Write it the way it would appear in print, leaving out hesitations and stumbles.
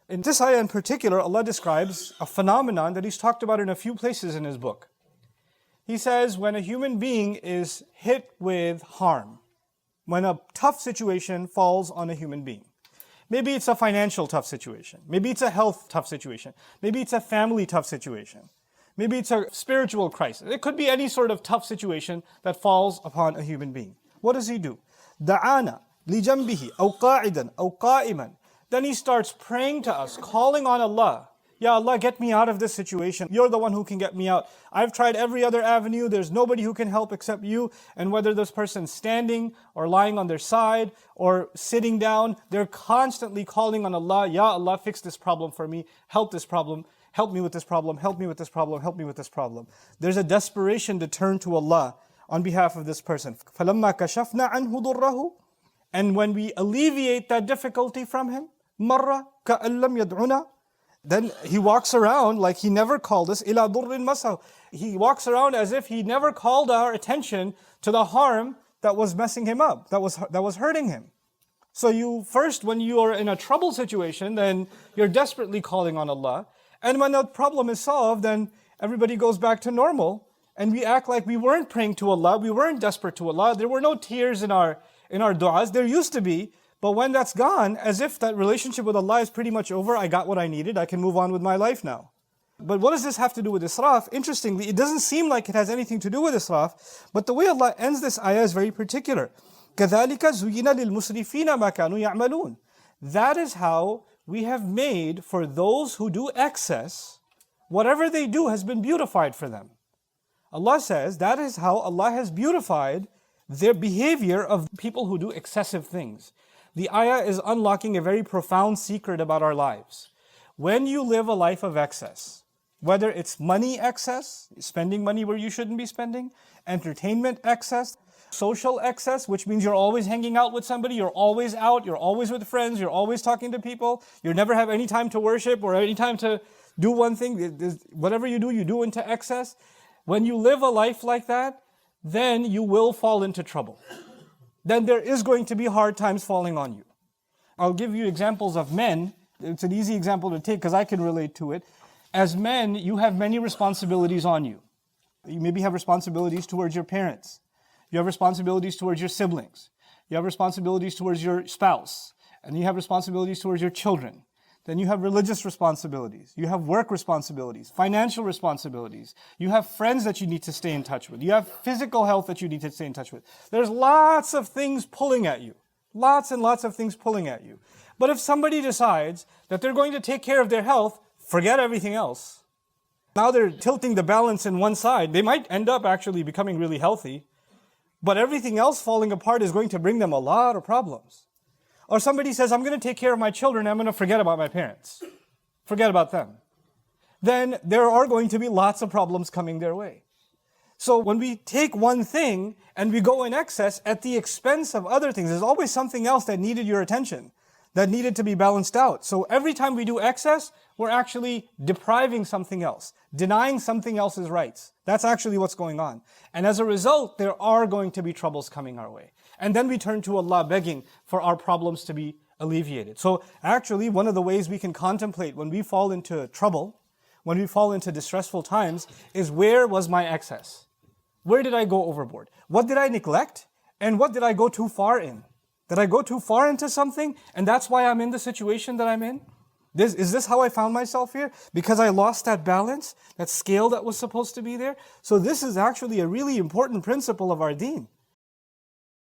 In this ayah in particular, Allah describes a phenomenon that He's talked about in a few places in His book. He says when a human being is hit with harm, when a tough situation falls on a human being. Maybe it's a financial tough situation. Maybe it's a health tough situation. Maybe it's a family tough situation. Maybe it's a spiritual crisis. It could be any sort of tough situation that falls upon a human being. What does he do? دَعَانَا لِجَنْبِهِ أَوْ قَاعِدًا أَوْ قَائِمًا. Then he starts praying to us, calling on Allah. Ya Allah, get me out of this situation. You're the one who can get me out. I've tried every other avenue. There's nobody who can help except you. And whether this person's standing or lying on their side or sitting down, they're constantly calling on Allah. Ya Allah, fix this problem for me. Help this problem. Help me with this problem. Help me with this problem. Help me with this problem. There's a desperation to turn to Allah on behalf of this person. فَلَمَّا كَشَفْنَا عَنْهُ ضُرَّهُ. And when we alleviate that difficulty from him, مَرَّ كَأَن لَّمْ يَدْعُنَا. Then he walks around like he never called us. إِلَى ضُرٍّ مَسَّهُ. He walks around as if he never called our attention to the harm that was messing him up, that was hurting him. So you first, when you are in a trouble situation, then you're desperately calling on Allah. And when the problem is solved, then everybody goes back to normal. And we act like we weren't praying to Allah, we weren't desperate to Allah. There were no tears in our du'as. There used to be. But when that's gone, as if that relationship with Allah is pretty much over, I got what I needed, I can move on with my life now. But what does this have to do with israf? Interestingly, it doesn't seem like it has anything to do with israf, but the way Allah ends this ayah is very particular. كَذَلِكَ زُيِّنَ لِلْمُسْرِفِينَ مَا كَانُوا يَعْمَلُونَ. That is how we have made for those who do excess, whatever they do has been beautified for them. Allah says that is how Allah has beautified their behavior of people who do excessive things. The ayah is unlocking a very profound secret about our lives. When you live a life of excess, whether it's money excess, spending money where you shouldn't be spending, entertainment excess, social excess, which means you're always hanging out with somebody, you're always out, you're always with friends, you're always talking to people, you never have any time to worship or any time to do one thing, whatever you do into excess. When you live a life like that, then you will fall into trouble. Then there is going to be hard times falling on you. I'll give you examples of men. It's an easy example to take because I can relate to it. As men, you have many responsibilities on you. You maybe have responsibilities towards your parents. You have responsibilities towards your siblings. You have responsibilities towards your spouse. And you have responsibilities towards your children. Then you have religious responsibilities. You have work responsibilities, financial responsibilities. You have friends that you need to stay in touch with. You have physical health that you need to stay in touch with. There's lots of things pulling at you. Lots and lots of things pulling at you. But if somebody decides that they're going to take care of their health, forget everything else. Now they're tilting the balance in one side. They might end up actually becoming really healthy, but everything else falling apart is going to bring them a lot of problems. Or somebody says, I'm going to take care of my children, I'm going to forget about my parents. Forget about them. Then there are going to be lots of problems coming their way. So when we take one thing and we go in excess at the expense of other things, there's always something else that needed your attention, that needed to be balanced out. So every time we do excess, we're actually depriving something else, denying something else's rights. That's actually what's going on. And as a result, there are going to be troubles coming our way. And then we turn to Allah begging for our problems to be alleviated. So actually, one of the ways we can contemplate when we fall into trouble, when we fall into distressful times, is where was my excess? Where did I go overboard? What did I neglect? And what did I go too far in? Did I go too far into something? And that's why I'm in the situation that I'm in? Is this how I found myself here? Because I lost that balance, that scale that was supposed to be there? So this is actually a really important principle of our deen.